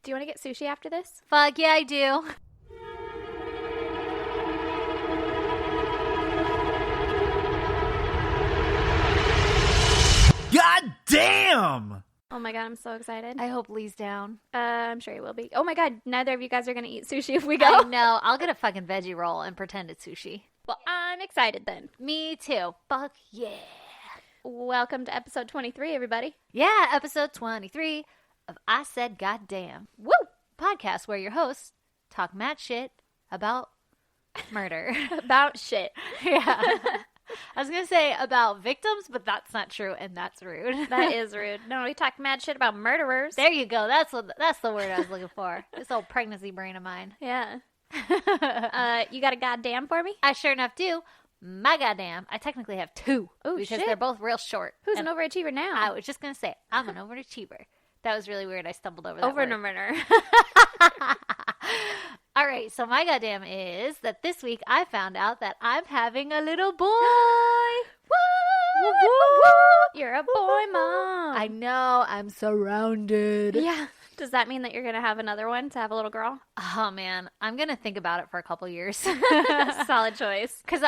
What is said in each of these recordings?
Do you want to get sushi after this? Fuck yeah, I do. God damn! Oh my god, I'm so excited. I hope Lee's down. I'm sure he will be. Oh my god, neither of you guys are going to eat sushi if we go. I know. I'll get a fucking veggie roll and pretend it's sushi. Well, I'm excited then. Me too. Fuck yeah. Welcome to episode 23, everybody. Yeah, episode 23 of I Said Goddamn. Woo! Podcast where your hosts talk mad shit about murder. About shit. Yeah. I was going to say about victims, but that's not true, and that's rude. That is rude. No, we talk mad shit about murderers. There you go. That's the word I was looking for. This old pregnancy brain of mine. Yeah. You got a goddamn for me? I sure enough do. My goddamn. I technically have two. Oh, because shit. they're both real short. Who's And an overachiever now? I was just going to say, I'm an overachiever. That was really weird. I stumbled over that word. Overachiever. All right, so my goddamn is that this week I found out that I'm having a little boy. Woo! You're a boy mom. I know, I'm surrounded. Yeah. Does that mean that you're going to have another one to have a little girl? Oh, man, I'm going to think about it for a couple years. Solid choice. Because,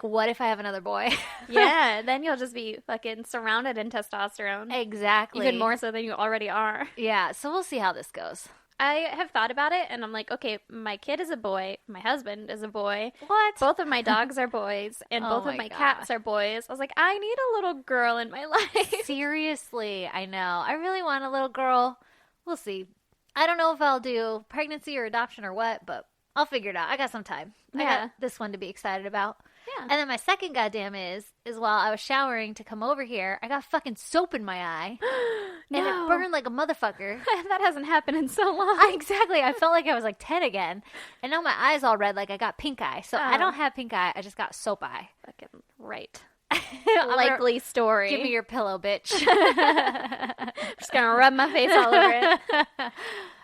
what if I have another boy? Yeah, then you'll just be fucking surrounded in testosterone. Exactly. Even more so than you already are. Yeah, so we'll see how this goes. I have thought about it, and I'm like, okay, my kid is a boy, my husband is a boy. What? Both of my dogs are boys, and Oh both my of my God. cats are boys. I was like, I need a little girl in my life. Seriously, I know. I really want a little girl. We'll see. I don't know if I'll do pregnancy or adoption or what, but I'll figure it out. I got some time. I Yeah. got this one to be excited about. Yeah. And then my second goddamn is while I was showering to come over here, I got fucking soap in my eye. And No. it burned like a motherfucker. That hasn't happened in so long. Exactly. I felt like I was like 10 again. And now my eye's all red like I got pink eye. So I Oh. don't have pink eye. I just got soap eye. Fucking right. I'm gonna- Likely story. Give me your pillow, bitch. Just gonna rub my face all over it.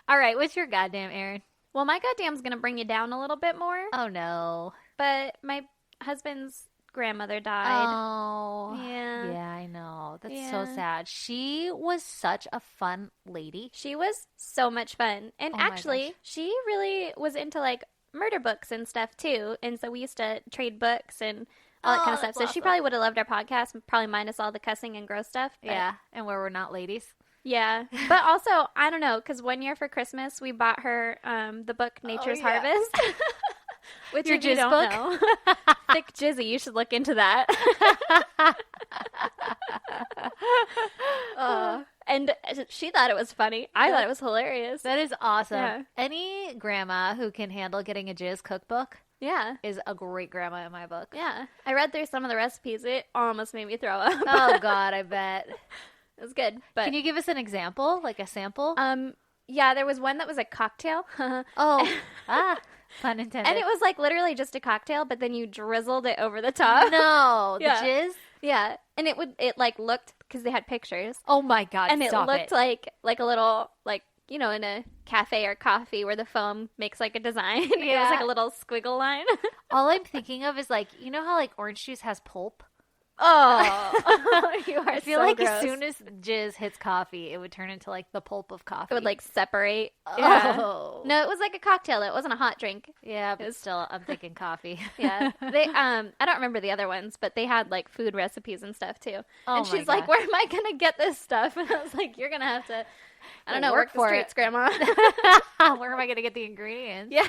All right. What's your goddamn, Aaron? Well, my goddamn's gonna bring you down a little bit more, Oh, no. but my husband's grandmother died. Oh. Yeah. Yeah, I know. That's so Yeah. sad. She was such a fun lady. She was so much fun. And Oh my actually, gosh. she really was into like murder books and stuff too. And so we used to trade books and all that kind of Oh, stuff. So that's she awesome. probably would have loved our podcast, probably minus all the cussing and gross stuff. But Yeah. And where we're not ladies. Yeah. But also, I don't know, because one year for Christmas, we bought her the book Nature's yeah. Harvest. Which Your if you jizz don't book? know, Thick Jizzy, you should look into that. And she thought it was funny. I thought it was hilarious. That is awesome. Yeah. Any grandma who can handle getting a jizz cookbook Yeah. is a great grandma in my book. Yeah. I read through some of the recipes. It almost made me throw up. Oh, God, I bet. It was good. But Can you give us an example? Like a sample? yeah, there was one that was a cocktail. Oh. Pun intended. And it was like literally just a cocktail, but then you drizzled it over the top. No. The Yeah. jizz? Yeah. And it like looked, because they had pictures. Oh, my God. And it stop looked like a little, like, you know, in a cafe or coffee where the foam makes like a design. It was Yeah. like a little squiggle line. All I'm thinking of is like, you know how like orange juice has pulp? Oh, you are I feel so like gross. as soon as jizz hits coffee, it would turn into like the pulp of coffee. It would like separate. Oh. Yeah. No, it was like a cocktail. It wasn't a hot drink. Yeah, but still, I'm thinking coffee. Yeah. They I don't remember the other ones, but they had like food recipes and stuff too. Oh And my she's like, gosh. "Where am I gonna get this stuff?" And I was like, "You're gonna have to, I don't know, Work work the for streets, it." Grandma." Where am I going to get the ingredients? Yeah.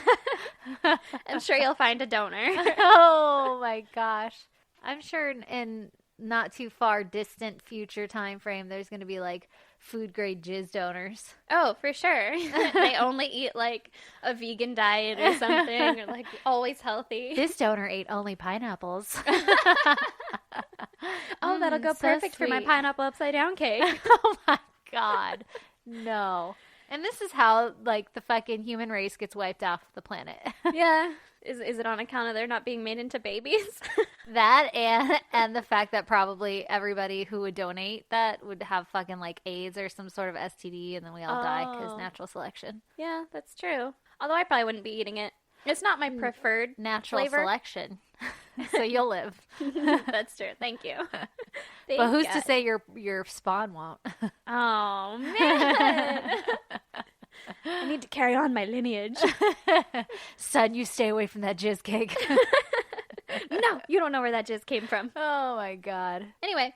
I'm sure you'll find a donor. Oh my gosh. I'm sure in not too far distant future time frame, there's going to be like food grade jizz donors. Oh, for sure. They only eat like a vegan diet or something, or like always healthy. This donor ate only pineapples. Oh, that'll go so perfect for my sweet. pineapple upside down cake. Oh my God. No. And this is how like the fucking human race gets wiped off the planet. Yeah. Is it on account of they're not being made into babies? That and the fact that probably everybody who would donate that would have fucking like AIDS or some sort of STD, and then we all die because Oh. natural selection. Yeah, that's true. Although I probably wouldn't be eating it. It's not my preferred Natural flavor. selection. So you'll live. That's true. Thank you. But who's Thank to you. say your spawn won't? Oh man. I need to carry on my lineage. Son, you stay away from that jizz cake. No, you don't know where that jizz came from. Oh my god. Anyway,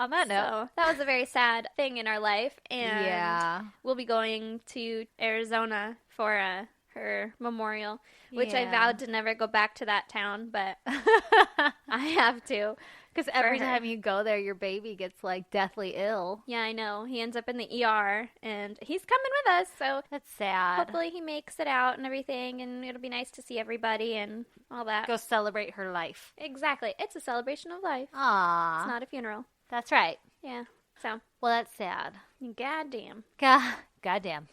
On that note. so that was a very sad thing in our life. And Yeah. we'll be going to Arizona for her memorial, which I Yeah. vowed to never go back to that town, but I have to. Because every her. time you go there, your baby gets like deathly ill. Yeah, I know. He ends up in the ER, and he's coming with us, so That's sad. hopefully he makes it out and everything, and it'll be nice to see everybody and all that. Go celebrate her life. Exactly. It's a celebration of life. It's Aww. not a funeral. That's right. Yeah. So, Well, that's sad. goddamn. Goddamn.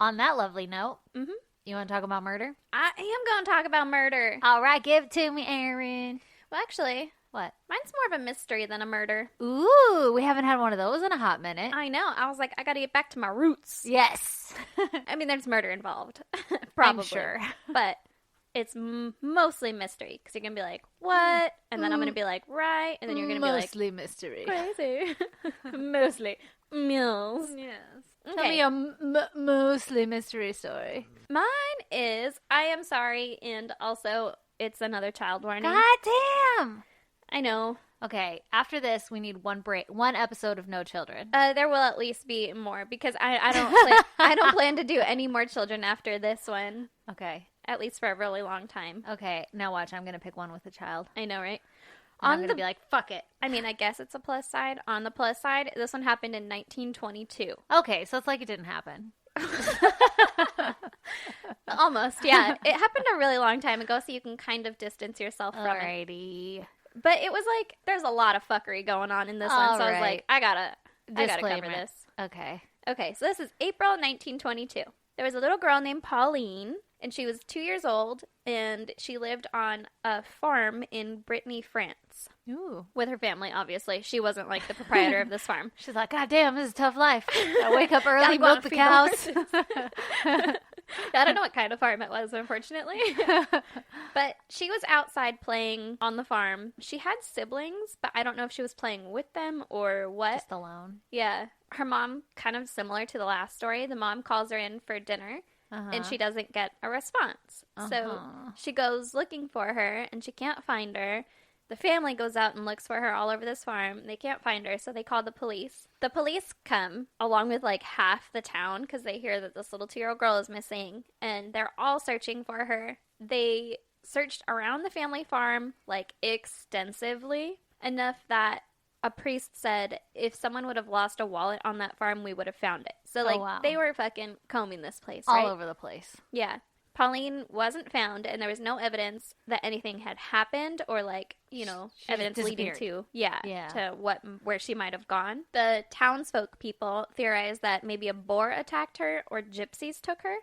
On that lovely note, Mhm. you want to talk about murder? I am going to talk about murder. All right, give it to me, Aaron. Well, actually, What? mine's more of a mystery than a murder. Ooh, we haven't had one of those in a hot minute. I know. I was like, I got to get back to my roots. Yes. I mean, there's murder involved. Probably. I'm sure. But it's mostly mystery because you're going to be like, what? And then I'm going to be like, right. And then you're going to be like, Mostly mystery. crazy. Mostly. Mills. Yes. Okay. Tell me a mostly mystery story. Mine is I am sorry, and also it's another child warning. God damn. I know. Okay, after this, we need one episode of no children. There will at least be more because I I don't plan to do any more children after this one, Okay. at least for a really long time. Okay, now watch. I'm going to pick one with a child. I know, right? And I'm On going the to be like, fuck it. I mean, I guess it's a plus side. On the plus side, this one happened in 1922. Okay, so it's like it didn't happen. Almost, yeah. It happened a really long time ago, so you can kind of distance yourself from it. Alrighty. But it was like there's a lot of fuckery going on in this one, so I was like, I gotta cover Disclaimer. this. Okay. Okay, so this is April 1922. There was a little girl named Pauline, and she was 2 years old, and she lived on a farm in Brittany, France, Ooh. with her family, obviously. She wasn't like the proprietor of this farm. She's like, God damn, this is a tough life. I wake up early, Gotta go out milk and the feed cows. I don't know what kind of farm it was, unfortunately. But she was outside playing on the farm. She had siblings, but I don't know if she was playing with them or what. Just alone. Yeah. Her mom, kind of similar to the last story, the mom calls her in for dinner. And she doesn't get a response. So she goes looking for her, and she can't find her. The family goes out and looks for her all over this farm. They can't find her, so they call the police. The police come, along with like half the town, because they hear that this little 2-year-old girl is missing, and they're all searching for her. They searched around the family farm, like, extensively, enough that a priest said if someone would have lost a wallet on that farm, we would have found it. So, like, wow. they were fucking combing this place, All right? over the place. Yeah. Pauline wasn't found, and there was no evidence that anything had happened or, like, you know, She evidence leading disappeared. to, to where she might have gone. The townsfolk people theorized that maybe a boar attacked her or gypsies took her.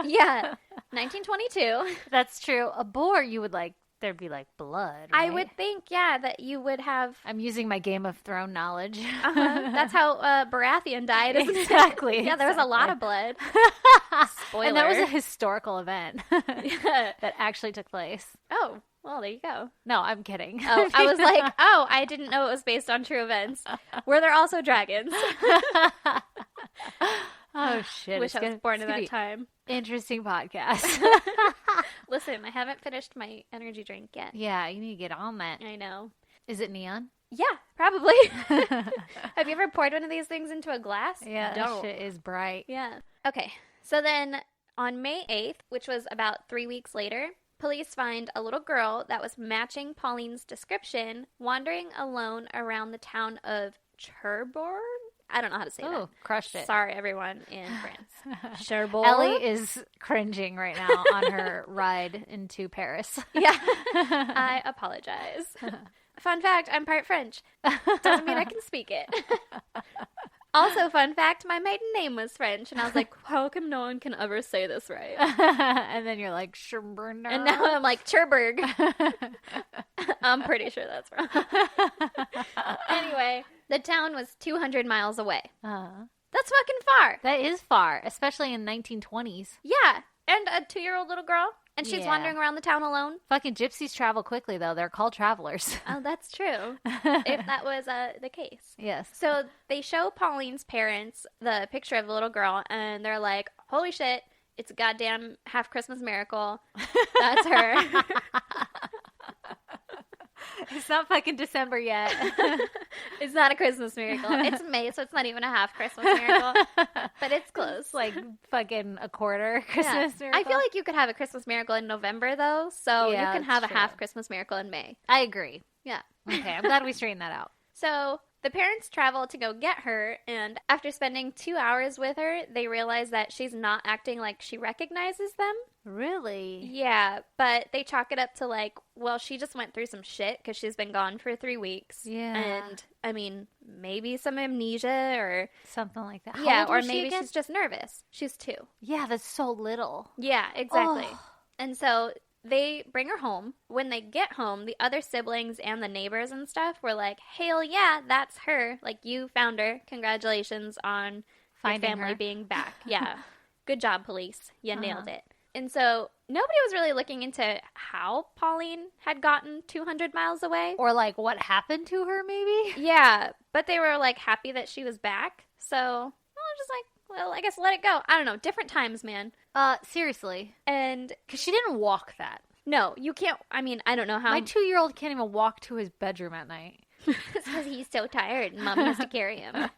Yeah. 1922. That's true. A boar, you would like, there'd be like blood. I right? would think, yeah, that you would have. I'm using my Game of Thrones knowledge. That's how Baratheon died, isn't it? Exactly. Yeah, there was a lot of blood. Spoiler. And that was a historical event Yeah. that actually took place. Oh, well, there you go. No, I'm kidding. Oh, I was like, oh, I didn't know it was based on true events. Were there also dragons? Oh shit! Wish I was born in that time. Interesting podcast. Listen, I haven't finished my energy drink yet. Yeah, you need to get on that. I know. Is it neon? Yeah, probably. Have you ever poured one of these things into a glass? Yeah, that Don't. shit is bright. Yeah. Okay. So then on May 8th, which was about 3 weeks later, police find a little girl that was matching Pauline's description wandering alone around the town of Cherbourg. I don't know how to say Oh, crushed that. it. Sorry, everyone in France. Cherbourg. Ellie is cringing right now on her ride into Paris. Yeah. I apologize. Fun fact, I'm part French. Doesn't mean I can speak it. Also, fun fact, my maiden name was French, and I was like, how come no one can ever say this right? And then you're like, Sherburner. And now I'm like, Cherbourg. I'm pretty sure that's wrong. Anyway, the town was 200 miles away. That's fucking far. That is far, especially in 1920s. Yeah. And a 2-year-old little girl. And she's Yeah. wandering around the town alone. Fucking gypsies travel quickly, though. They're called travelers. Oh, that's true. If that was the case. Yes. So they show Pauline's parents the picture of the little girl, and they're like, holy shit, it's a goddamn half Christmas miracle. That's her. It's not fucking December yet. It's not a Christmas miracle. It's May, so it's not even a half Christmas miracle. But it's close. It's like fucking a quarter Christmas Yeah. miracle. I feel like you could have a Christmas miracle in November, though, so Yeah, you can have a that's true. half Christmas miracle in May. I agree. Yeah. Okay, I'm glad we straightened that out. So the parents travel to go get her, and after spending 2 hours with her, they realize that she's not acting like she recognizes them. Really? Yeah, but they chalk it up to like, well, she just went through some shit because she's been gone for 3 weeks. Yeah. And, I mean, maybe some amnesia or... Something like that. yeah, How old or was she maybe again? she's just nervous. She's 2. Yeah, that's so little. Yeah, exactly. Oh. And so they bring her home. When they get home, the other siblings and the neighbors and stuff were like, hell yeah, that's her. Like, you found her. Congratulations on Finding your family her. being back. Yeah. Good job, police. You nailed it. And so nobody was really looking into how Pauline had gotten 200 miles away. Or like what happened to her, maybe? Yeah, but they were like happy that she was back. So I was just like, well, I guess let it go. I don't know. Different times, man. Seriously. And Because she didn't walk that. no, you can't. I mean, I don't know how. My 2-year-old can't even walk to his bedroom at night. It's because he's so tired and mom has to carry him.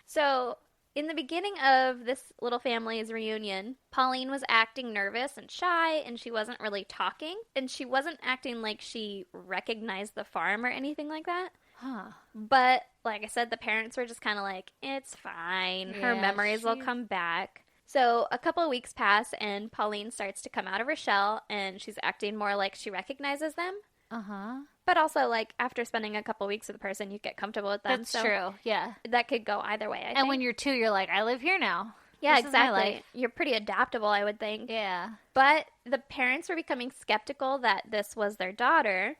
So, in the beginning of this little family's reunion, Pauline was acting nervous and shy, and she wasn't really talking, and she wasn't acting like she recognized the farm or anything like that. Huh. But, like I said, the parents were just kind of like, it's fine. Her Yeah, memories will she's- come back. So, a couple of weeks pass, and Pauline starts to come out of her shell, and she's acting more like she recognizes them. Uh-huh. But also, like, after spending a couple weeks with a person, you get comfortable with them. That's so true. Yeah. that could go either way, I think. And when you're 2, you're like, I live here now. yeah, This is my exactly. life. You're pretty adaptable, I would think. Yeah. But the parents were becoming skeptical that this was their daughter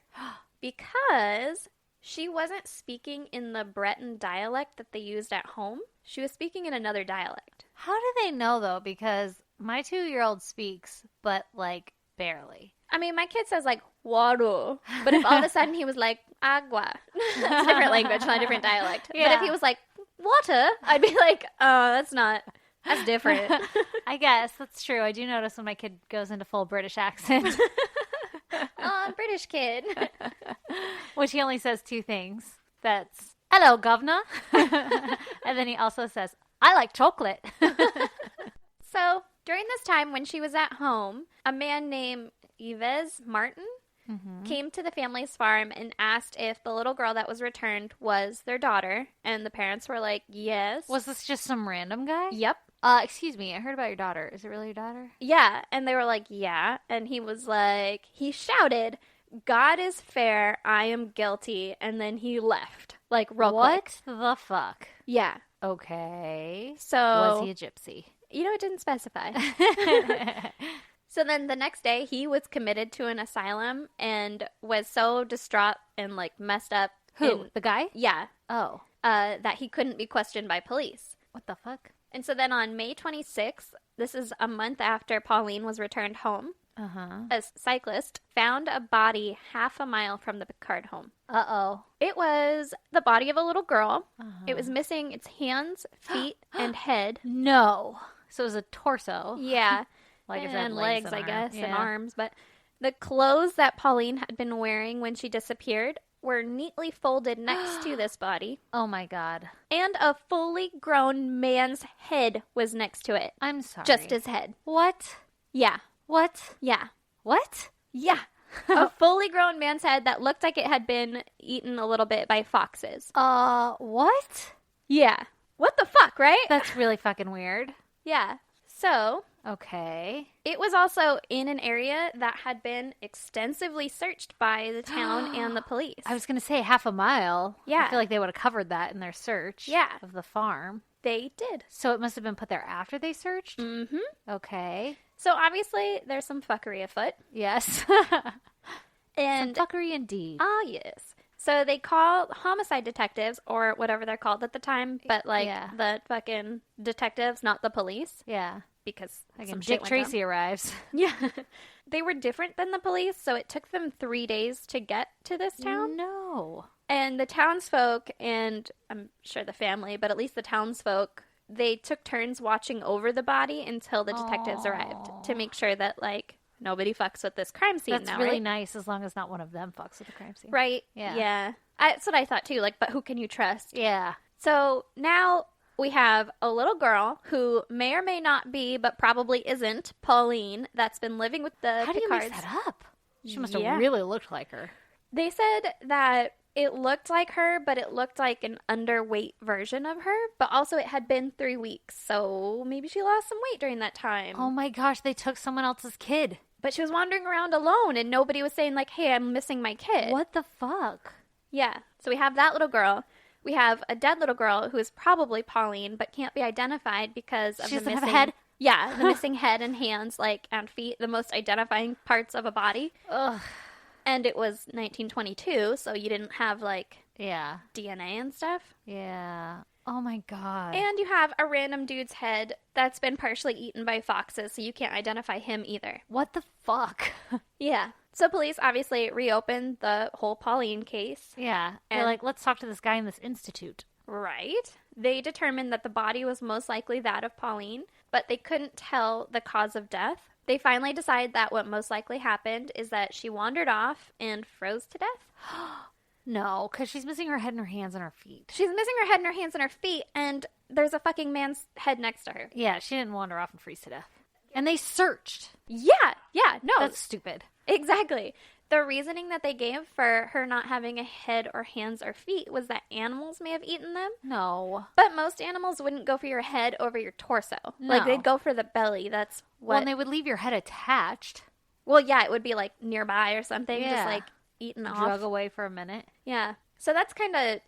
because she wasn't speaking in the Breton dialect that they used at home. She was speaking in another dialect. How do they know, though? Because my 2-year-old speaks, but, like, barely. I mean, my kid says, like, water. But if all of a sudden he was like, agua, that's a different language, not a different dialect. But if Yeah. he was like, water, I'd be like, oh, that's different. I guess. That's true. I do notice when my kid goes into full British accent, Oh, British kid. which he only says 2 things. That's, hello, governor. And then he also says, I like chocolate. So, during this time when she was at home, a man named Yves Martin came to the family's farm and asked if the little girl that was returned was their daughter. And the parents were like, yes. Was this just some random guy? Yep. Excuse me. I heard about your daughter. Is it really your daughter? Yeah. And they were like, yeah. And he was like, he shouted, God is fair, I am guilty. And then he left. Like, real quick. What the fuck? Yeah. Okay. So, Was he a gypsy? you know, it didn't specify. So then the next day, he was committed to an asylum and was so distraught and like messed up. Who? The guy? Yeah, Oh. that he couldn't be questioned by police. What the fuck? And so then on May 26th, this is a month after Pauline was returned home, Uh-huh. a cyclist found a body half a mile from the Picard home. Uh-oh. It was the body of a little girl. Uh-huh. It was missing its hands, feet, and head. No. So it was a torso. Yeah. Like if it and had legs, and I arms. guess, and Yeah. arms. But the clothes that Pauline had been wearing when she disappeared were neatly folded next to this body. Oh my god. And a fully grown man's head was next to it. I'm sorry. Just his head. What? Yeah. What? Yeah. What? Yeah. A fully grown man's head that looked like it had been eaten a little bit by foxes. What? Yeah. What the fuck, right? That's really fucking weird. Yeah. So, Okay. it was also in an area that had been extensively searched by the town and the police. I was going to say half a mile. Yeah. I feel like they would have covered that in their search Yeah. of the farm. They did. So it must have been put there after they searched? Mm-hmm. Okay. So obviously there's some fuckery afoot. Yes. And Fuckery indeed. ah, yes. So they call homicide detectives, or whatever they're called at the time, but like Yeah. the fucking detectives, not the police, Yeah. because Like some when shit Dick went down. Tracy arrives. Yeah. They were different than the police, so it took them 3 days to get to this town. No. And the townsfolk, and I'm sure the family, but at least the townsfolk, they took turns watching over the body until the detectives arrived to make sure that, like, nobody fucks with this crime scene That's now, really right? nice as long as not one of them fucks with the crime scene. Right? Yeah. Yeah. That's what I thought too. Like, but who can you trust? Yeah. So now we have a little girl who may or may not be, but probably isn't, Pauline, that's been living with the How do you Picards. mix that up? She must have Yeah. really looked like her. They said that it looked like her, but it looked like an underweight version of her. But also, it had been 3 weeks, so maybe she lost some weight during that time. Oh my gosh, they took someone else's kid. But she was wandering around alone, and nobody was saying, like, hey, I'm missing my kid. What the fuck? Yeah. So we have that little girl. We have a dead little girl who is probably Pauline, but can't be identified because of She the doesn't missing have a head? Yeah, the missing head and hands, like, and feet, the most identifying parts of a body. Ugh. And it was 1922, so you didn't have, like, Yeah. DNA and stuff. Yeah. Oh my god. And you have a random dude's head that's been partially eaten by foxes, so you can't identify him either. What the fuck? Yeah. So police obviously reopened the whole Pauline case. Yeah. They're And- like, let's talk to this guy in this institute. Right. They determined that the body was most likely that of Pauline, but they couldn't tell the cause of death. They finally decided that what most likely happened is that she wandered off and froze to death. No, because she's missing her head and her hands and her feet. She's missing her head and her hands and her feet, and there's a fucking man's head next to her. Yeah, she didn't wander off and freeze to death. And they searched. Yeah, no. That's stupid. Exactly. The reasoning that they gave for her not having a head or hands or feet was that animals may have eaten them. No. But most animals wouldn't go for your head over your torso. Like, No. they'd go for the belly. That's Well, what... and they would leave your head attached, Well, yeah, it would be, like, nearby or something. Yeah. Just, like, eaten off. drug away for a minute. Yeah. So that's kind of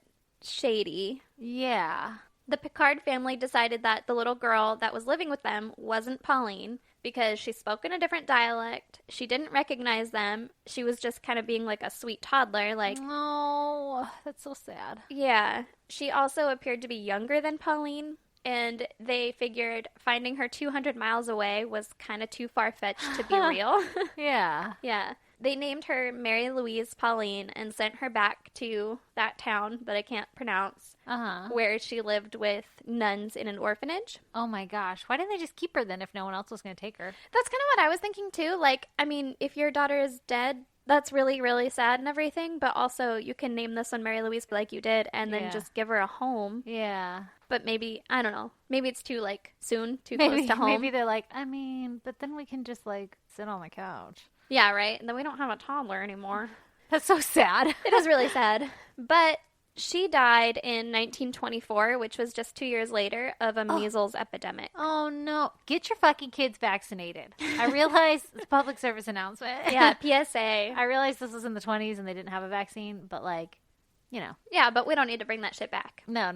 shady. Yeah. The Picard family decided that the little girl that was living with them wasn't Pauline because she spoke in a different dialect. She didn't recognize them. She was just kind of being like a sweet toddler. Like, Oh, that's so sad. yeah. She also appeared to be younger than Pauline. And they figured finding her 200 miles away was kind of too far-fetched to be real. Yeah. Yeah. They named her Mary Louise Pauline and sent her back to that town that I can't pronounce, Uh-huh. where she lived with nuns in an orphanage. Oh my gosh. Why didn't they just keep her then if no one else was going to take her? That's kind of what I was thinking too. Like, I mean, if your daughter is dead, that's really, really sad and everything, but also you can name this one Mary Louise like you did and then Yeah. just give her a home. Yeah. But maybe, I don't know, maybe it's too, like, soon, too Maybe, close to home. maybe they're like, I mean, but then we can just like sit on the couch. Yeah, right? And then we don't have a toddler anymore. That's so sad. It is really sad. But she died in 1924, which was just 2 years later, of a measles epidemic. Oh no. Get your fucking kids vaccinated. I realize it's a public service announcement. Yeah, PSA. I realize this was in the 20s and they didn't have a vaccine, but like, you know. Yeah, but we don't need to bring that shit back. No.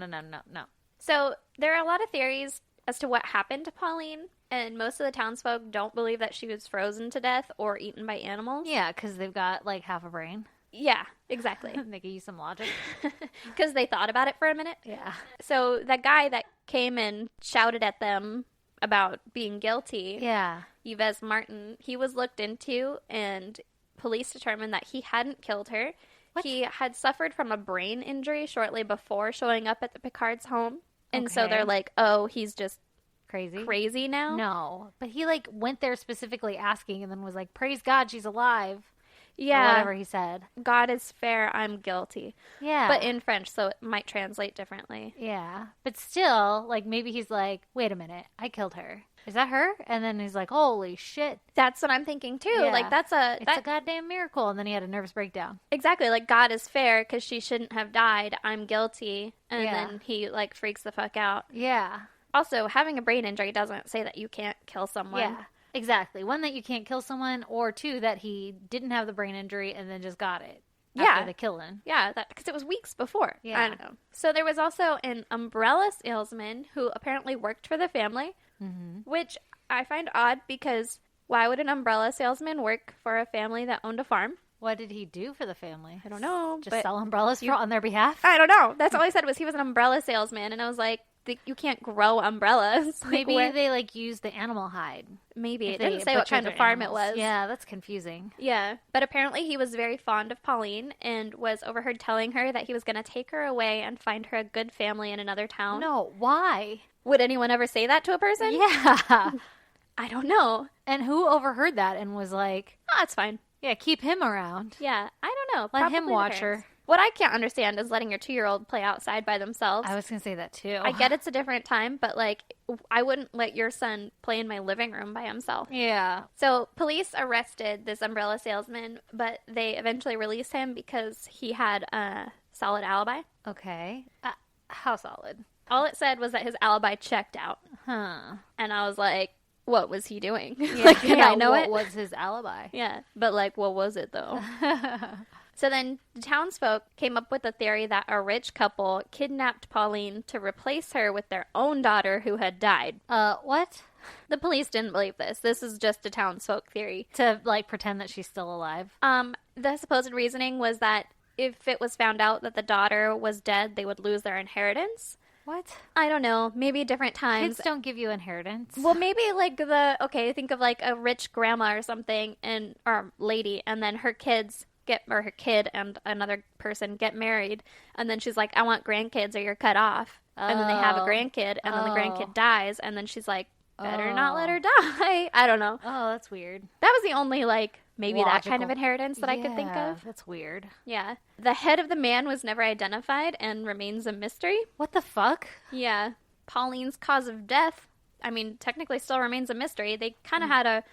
So there are a lot of theories as to what happened to Pauline, and most of the townsfolk don't believe that she was frozen to death or eaten by animals. Yeah, because they've got like half a brain. Yeah, exactly. They can use some logic. Because they thought about it for a minute. Yeah. So that guy that came and shouted at them about being guilty, Yeah. Yves Martin, he was looked into, and police determined that he hadn't killed her. What? He had suffered from a brain injury shortly before showing up at the Picard's home. And so Okay. they're like, oh, he's just Crazy. crazy now? No. But he like went there specifically asking and then was like, praise God, she's alive. Yeah. Or whatever he said. God is fair, I'm guilty. Yeah. But in French, so it might translate differently. Yeah. But still, like maybe he's like, wait a minute, I killed her. Is that her? And then he's like, holy shit. That's what I'm thinking too. Yeah. Like that's a It's a goddamn miracle. And then he had a nervous breakdown. exactly like God is fair because she shouldn't have died. I'm guilty, and Yeah. then he like freaks the fuck out. Yeah. Also, having a brain injury doesn't say that you can't kill someone. Yeah. Exactly. One, that you can't kill someone, or two, that he didn't have the brain injury and then just got it. Yeah. After the killing. Yeah, that because it was weeks before. Yeah. I don't know. So there was also an umbrella salesman who apparently worked for the family, which I find odd because why would an umbrella salesman work for a family that owned a farm? What did he do for the family? I don't know. Just sell umbrellas on their behalf? I don't know. That's all I said was he was an umbrella salesman. And I was like, you can't grow umbrellas. Maybe they used the animal hide. Maybe. It didn't say what kind of farm it was. Yeah, that's confusing. Yeah. But apparently he was very fond of Pauline and was overheard telling her that he was going to take her away and find her a good family in another town. No, why? Would anyone ever say that to a person? Yeah. I don't know. And who overheard that and was like, oh, it's fine. Yeah, keep him around. Yeah, I don't know. Let him watch her. What I can't understand is letting your 2-year-old play outside by themselves. I was going to say that too. I get it's a different time, but like, I wouldn't let your son play in my living room by himself. Yeah. So police arrested this umbrella salesman, but they eventually released him because he had a solid alibi. Okay. How solid? All it said was that his alibi checked out. Huh. And I was like, what was he doing? Yeah, like, can I know what it? was his alibi? Yeah, but like, what was it though? So then the townsfolk came up with a theory that a rich couple kidnapped Pauline to replace her with their own daughter who had died. What? The police didn't believe this. This is just a townsfolk theory. To, like, pretend that she's still alive? The supposed reasoning was that if it was found out that the daughter was dead, they would lose their inheritance. What? I don't know. Maybe different times. Kids don't give you inheritance. Well, maybe like think of like a rich grandma or something, or lady, and then her kids her kid and another person get married, and then she's like, I want grandkids or you're cut off. And then they have a grandkid, and then the grandkid dies, and then she's like, better not let her die. I don't know. Oh, that's weird. That was the only maybe Logical. that kind of inheritance that I could think of. That's weird. Yeah. The head of the man was never identified and remains a mystery. What the fuck? Yeah. Pauline's cause of death, I mean, technically still remains a mystery. They kind of had a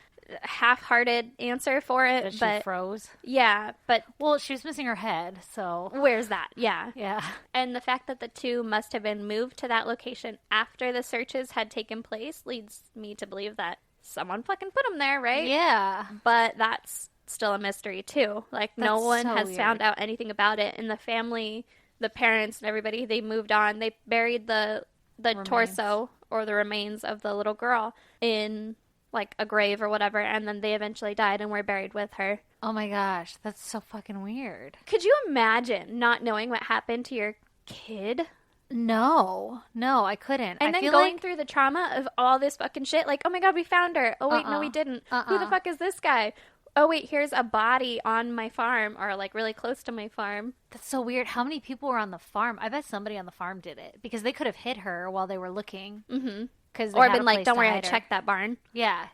half-hearted answer for it, That she froze? Yeah, but... Well, she was missing her head, so... Where's that? Yeah. Yeah. And the fact that the two must have been moved to that location after the searches had taken place leads me to believe that someone fucking put them there, right? Yeah. But that's still a mystery, too. Like, no one has found out anything about it. And the family, the parents and everybody, they moved on. They buried the torso or the remains of the little girl in... like a grave or whatever, and then they eventually died and were buried with her. Oh my gosh, that's so fucking weird. Could you imagine not knowing what happened to your kid? No, I couldn't. And then going through the trauma of all this fucking shit, like, oh my god, we found her. Oh wait, no, we didn't. Who the fuck is this guy? Oh wait, here's a body on my farm, or like really close to my farm. That's so weird. How many people were on the farm? I bet somebody on the farm did it, because they could have hid her while they were looking. Mm-hmm. Or been like, don't worry, I checked that barn. Yeah.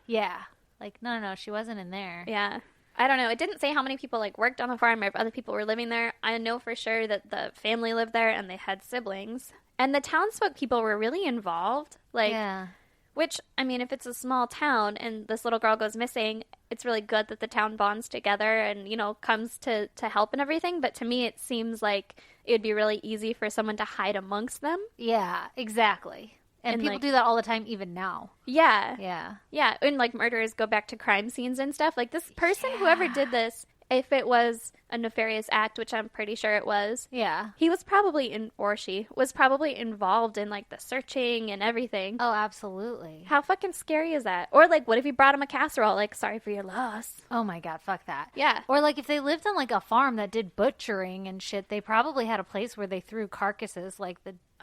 Like, no, she wasn't in there. Yeah. I don't know. It didn't say how many people like worked on the farm or if other people were living there. I know for sure that the family lived there and they had siblings. And the townsfolk people were really involved. Like, yeah. Which, I mean, if it's a small town and this little girl goes missing, it's really good that the town bonds together and, comes to help and everything. But to me, it seems like it would be really easy for someone to hide amongst them. Yeah, exactly. And people do that all the time, even now. Yeah. Yeah. Yeah. And like murderers go back to crime scenes and stuff. Like this person, whoever did this, if it was a nefarious act, which I'm pretty sure it was. Yeah. He was probably she was probably involved in like the searching and everything. Oh, absolutely. How fucking scary is that? Or like, what if you brought him a casserole? Like, sorry for your loss. Oh my God, fuck that. Yeah. Or like if they lived on like a farm that did butchering and shit, they probably had a place where they threw carcasses, like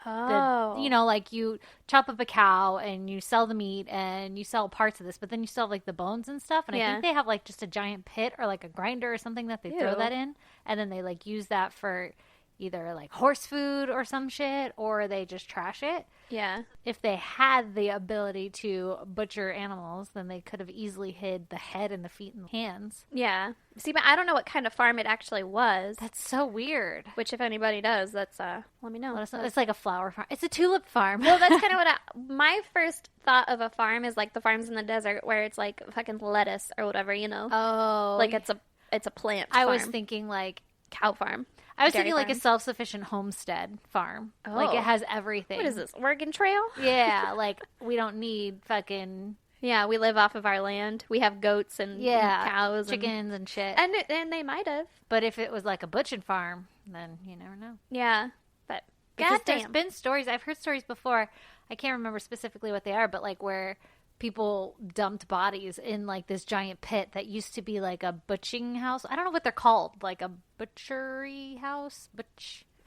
like you chop up a cow and you sell the meat and you sell parts of this, but then you still have like the bones and stuff. And I think they have like just a giant pit or like a grinder or something that they throw that in, and then they like use that for either like horse food or some shit, or they just trash it. Yeah. If they had the ability to butcher animals, then they could have easily hid the head and the feet and the hands. Yeah. See, but I don't know what kind of farm it actually was. That's so weird. Which, if anybody does, that's, let me know. It's like a flower farm. It's a tulip farm. Well, that's kind of what my first thought of a farm is like the farms in the desert where it's like fucking lettuce or whatever, Oh. Like it's a plant I farm. was thinking like cow farm. I was thinking like a self-sufficient homestead farm. Oh. Like it has everything. What is this, Oregon Trail? Yeah, like we don't need fucking... Yeah, we live off of our land. We have goats and cows. Chickens and shit. And they might have. But if it was like a butchered farm, then you never know. Yeah, but because there's been stories, I've heard stories before, I can't remember specifically what they are, but like where people dumped bodies in like this giant pit that used to be like a butching house. I don't know what they're called, like a butchery house.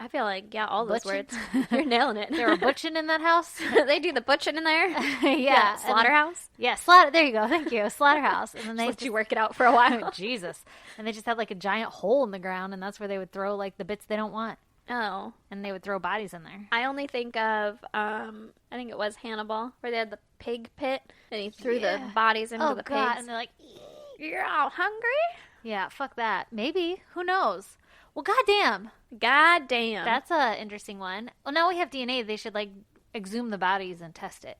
I feel like, yeah, all those Butching? words. You're nailing it. They were butching in that house. They do the butching in there. Yeah, slaughterhouse. Yeah, there you go. Thank you, slaughterhouse. And then they Let you work it out for a while. Jesus, and they just had like a giant hole in the ground, and that's where they would throw like the bits they don't want, Oh, and they would throw bodies in there. I only think of I think it was Hannibal, where they had the pig pit, and he threw the bodies into the God, pigs. and they're like, You're all hungry? yeah, fuck that. Maybe, who knows? Well, goddamn. God damn. That's a interesting one. Well, now we have DNA. They should like exhume the bodies and test it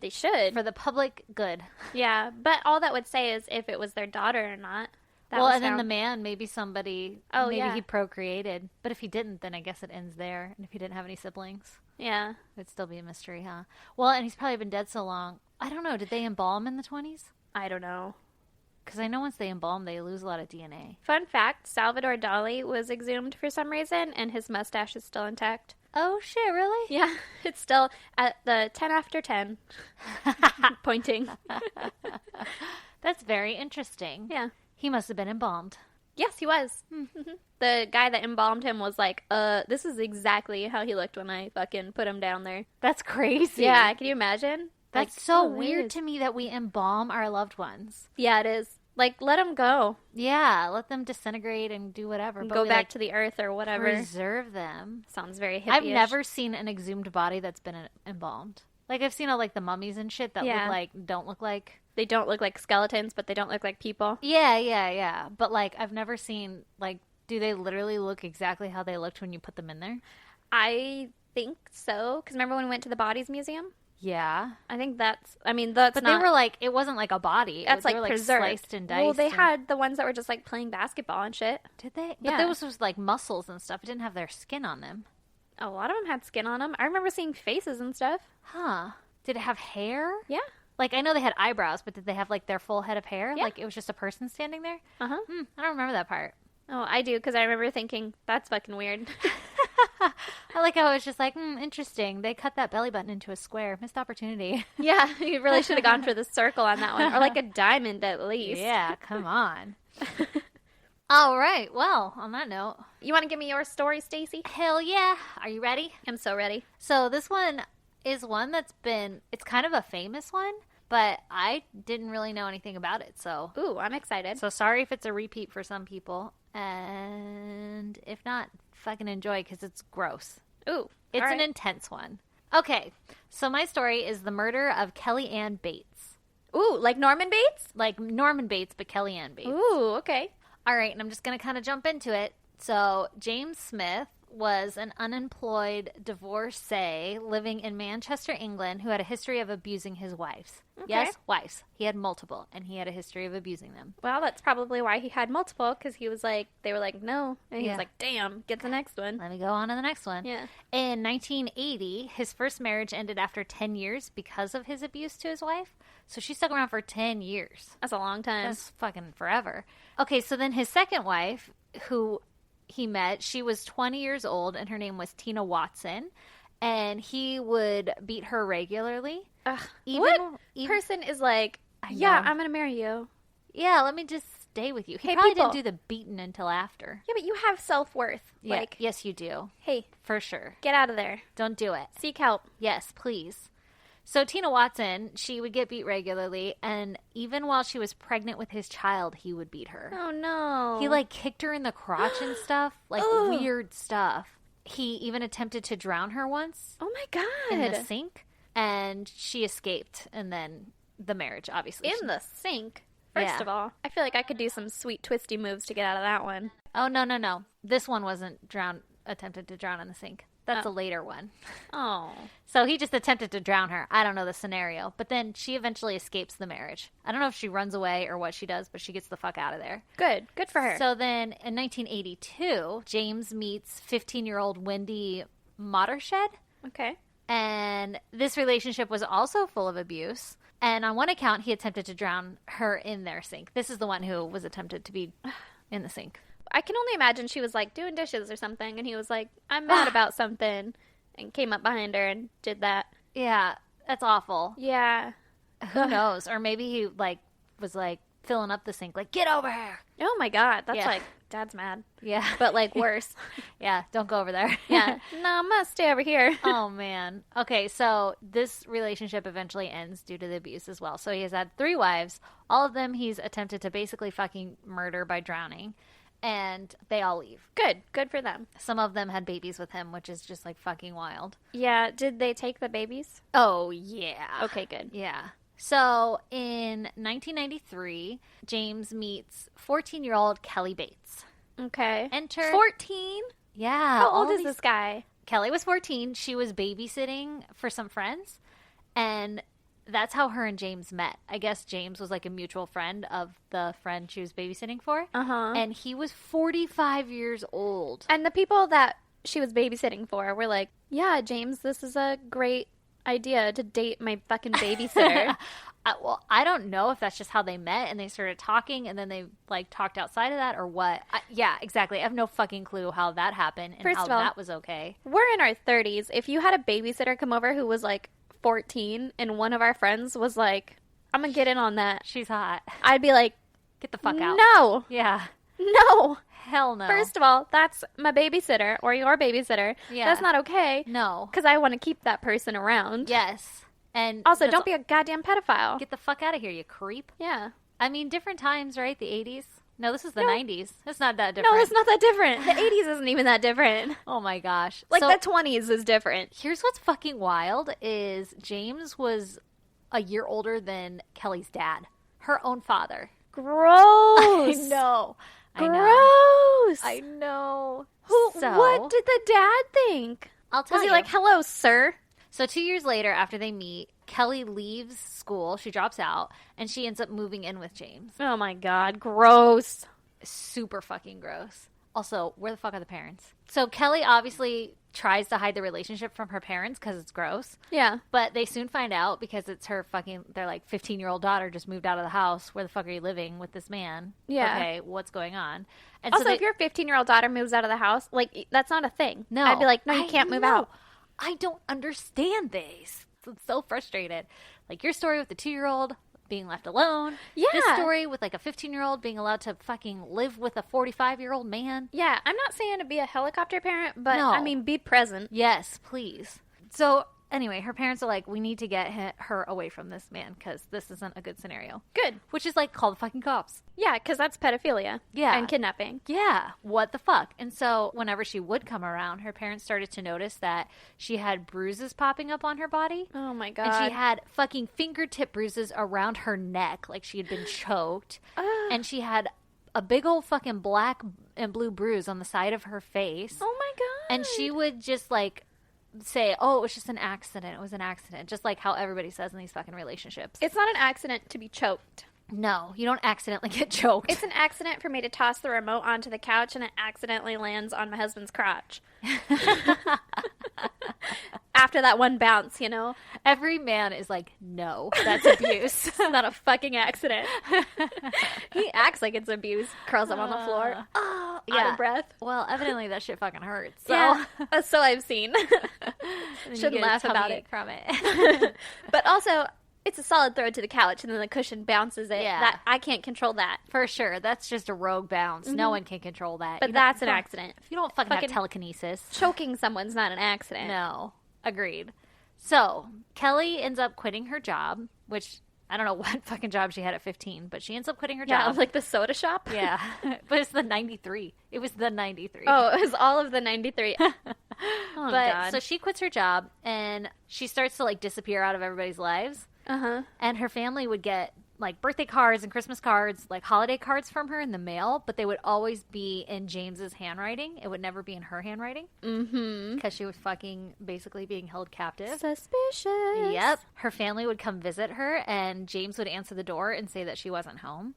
They should. for the public good. Yeah, but all that would say is if it was their daughter or not. Well, and then the man, maybe somebody, Oh, maybe yeah. he procreated. But if he didn't, then I guess it ends there. And if he didn't have any siblings, Yeah. it'd still be a mystery, huh? Well, and he's probably been dead so long. I don't know. Did they embalm in the 20s? I don't know. Because I know once they embalm, they lose a lot of DNA. Fun fact, Salvador Dali was exhumed for some reason, and his mustache is still intact. Oh, shit, really? Yeah, it's still at the 10 after 10. Pointing. That's very interesting. Yeah. He must have been embalmed. Yes, he was. The guy that embalmed him was like, this is exactly how he looked when I fucking put him down there. That's crazy. Yeah, can you imagine? That's Like, so oh, weird it to me that we embalm our loved ones. Yeah, it is. Like, let him go. Yeah, let them disintegrate and do whatever. And but go we, back like, to the earth or whatever. preserve them. Sounds very hippie. I've never seen an exhumed body that's been embalmed. Like, I've seen all, like, the mummies and shit that don't look like... They don't look like skeletons, but they don't look like people. Yeah. But, like, I've never seen, like, do they literally look exactly how they looked when you put them in there? I think so. Because remember when we went to the Bodies Museum? Yeah. I think that's But not... they were, like, it wasn't like a body. That's they like were, preserved. Sliced and diced. Well, they and... had the ones that were just like playing basketball and shit. Did they? Yeah. But those was like muscles and stuff. It didn't have their skin on them. A lot of them had skin on them. I remember seeing faces and stuff. Huh. Did it have hair? Yeah. Like, I know they had eyebrows, but did they have, like, their full head of hair? Yeah. Like, it was just a person standing there? Uh-huh. I don't remember that part. Oh, I do, because I remember thinking, that's fucking weird. I like how it was just like, interesting. They cut that belly button into a square. Missed opportunity. Yeah, you really should have gone for the circle on that one. Or like a diamond at least. Yeah, come on. All right. Well, on that note. You want to give me your story, Stacy? Hell yeah. Are you ready? I'm so ready. So this one is one that's been, it's kind of a famous one, but I didn't really know anything about it. So Ooh, I'm excited. So sorry if it's a repeat for some people. And if not, fucking enjoy because it's gross. Ooh, It's all an right. intense one. Okay, so my story is the murder of Kelly Ann Bates. Ooh, like Norman Bates? Like Norman Bates, but Kelly Ann Bates. Ooh, okay. All right, and I'm just going to kind of jump into it. So James Smith was an unemployed divorcee living in Manchester, England, who had a history of abusing his wives. Okay. Yes, wives. He had multiple, and he had a history of abusing them. Well, that's probably why he had multiple, because he was like, they were like, no. And he Yeah. was like, damn, get the next one. Let me go on to the next one. Yeah. In 1980, his first marriage ended after 10 years because of his abuse to his wife. So she stuck around for 10 years. That's a long time. That's fucking forever. Okay, so then his second wife, who he met, she was 20 years old, and her name was Tina Watson. And he would beat her regularly. Ugh, Even- what even- person is like, I yeah, know. I'm going to marry you? Yeah, let me just stay with you. He Hey, probably people. didn't do the beating until after. Yeah, but you have self-worth. Yeah, Like, yes, you do. hey, For sure. get out of there. Don't do it. Seek help. Yes, please. So Tina Watson, she would get beat regularly, and even while she was pregnant with his child, he would beat her. Oh, no. He, like, kicked her in the crotch and stuff, like, Ugh. weird stuff. He even attempted to drown her once Oh, my God. in the sink, and she escaped, and then the marriage, obviously. In the sink? First Yeah. of all, I feel like I could do some sweet twisty moves to get out of that one. Oh, no. This one wasn't attempted to drown in the sink. That's a later one. Oh. So he just attempted to drown her. I don't know the scenario. But then she eventually escapes the marriage. I don't know if she runs away or what she does, but she gets the fuck out of there. Good. Good for her. So then in 1982, James meets 15-year-old Wendy Mottershed. Okay. And this relationship was also full of abuse. And on one account, he attempted to drown her in their sink. This is the one who was attempted to be in the sink. I can only imagine she was like doing dishes or something, and he was like, I'm mad about something, and came up behind her and did that. Yeah, that's awful. Yeah. Who knows? Or maybe he like was like filling up the sink, like, get over here. Oh my God. That's Yeah. like, Dad's mad. Yeah. But like worse. Yeah, don't go over there. Yeah. No, I'm going to stay over here. Oh, man. Okay, so this relationship eventually ends due to the abuse as well. So he has had 3 wives. All of them he's attempted to basically fucking murder by drowning. And they all leave. Good. Good for them. Some of them had babies with him, which is just like fucking wild. Yeah. Did they take the babies? Oh, yeah. Okay, good. Yeah. So in 1993, James meets 14-year-old Kelly Bates. Okay. Enter. 14? Yeah. How all old is these- this guy? Kelly was 14. She was babysitting for some friends. And that's how her and James met. I guess James was like a mutual friend of the friend she was babysitting for. Uh-huh. And he was 45 years old. And the people that she was babysitting for were like, yeah, James, this is a great idea to date my fucking babysitter. Well, I don't know if that's just how they met and they started talking and then they like talked outside of that or what. Yeah, exactly. I have no fucking clue how that happened and First how of all, that was okay. We're in our 30s. If you had a babysitter come over who was like 14 and one of our friends was like, I'm going to get in on that, She's hot. I'd be like, Get the fuck out. no, Yeah. no. Hell no. First of all, that's my babysitter or your babysitter. Yeah. That's not okay. no. Because I want to keep that person around. Yes. And Also, that's don't be a goddamn pedophile. Get the fuck out of here, you creep. Yeah. I mean, different times, right? The 80s. No, this is the No. 90s. It's not that different. No, it's not that different. The 80s isn't even that different. Oh my gosh. Like So, the 20s is different. here's what's fucking wild is James was a year older than Kelly's dad, her own father. Gross. know. Gross. I know. Who? So, What did the dad think? I'll tell Was you. he like, "Hello, sir"? So 2 years later, after they meet, Kelly leaves school. She drops out, and she ends up moving in with James. Oh my god, gross. Super fucking gross. Also, where the fuck are the parents? So Kelly obviously tries to hide the relationship from her parents because it's gross. Yeah. But they soon find out because it's her fucking, they're like, 15-year-old daughter just moved out of the house. Where the fuck are you living with this man? Yeah. Okay, what's going on? And Also, so if your 15-year-old daughter moves out of the house, like that's not a thing. No. I'd be like, no, you I can't move know. out. I don't understand this. I'm so frustrated. Like your story with the 2-year-old being left alone. Yeah. This story with like a 15-year-old being allowed to fucking live with a 45-year-old man. Yeah, I'm not saying to be a helicopter parent, but No. I mean, be present. Yes, please. So anyway, her parents are like, we need to get her away from this man because this isn't a good scenario. Good. Which is like, call the fucking cops. Yeah, because that's pedophilia. Yeah. And kidnapping. Yeah, what the fuck? And so whenever she would come around, her parents started to notice that she had bruises popping up on her body. Oh my god. And she had fucking fingertip bruises around her neck, like she had been choked. And she had a big old fucking black and blue bruise on the side of her face. Oh my god. And she would just like say, oh, it was just an accident. It was an accident. Just like how everybody says in these fucking relationships. It's not an accident to be choked. No, you don't accidentally get choked. It's an accident for me to toss the remote onto the couch and it accidentally lands on my husband's crotch. After that one bounce, you know? Every man is like, no, that's abuse. It's not a fucking accident. He acts like it's abuse. Curls up on the floor. Out yeah. of breath. Well, evidently that shit fucking hurts. So. Yeah. So I've seen. And you Shouldn't get a laugh tummy about ache it. from it. But also, it's a solid throw to the couch and then the cushion bounces it. Yeah. That I can't control that. For sure. That's just a rogue bounce. No one can control that. But You don't- that's an don't- accident. You don't fucking Fucking- have telekinesis. Choking someone's not an accident. No. Agreed. So, Kelly ends up quitting her job, which I don't know what fucking job she had at 15, but she ends up quitting her Yeah, job. like the soda shop. Yeah. But it's the 93. It was the 93. Oh, it was all of the 93. Oh, but God. so she quits her job and she starts to like disappear out of everybody's lives. Uh-huh. And her family would get like birthday cards and Christmas cards, like holiday cards from her in the mail, but they would always be in James's handwriting. It would never be in her handwriting Mm-hmm. because she was fucking basically being held captive. Suspicious. Yep. Her family would come visit her and James would answer the door and say that she wasn't home.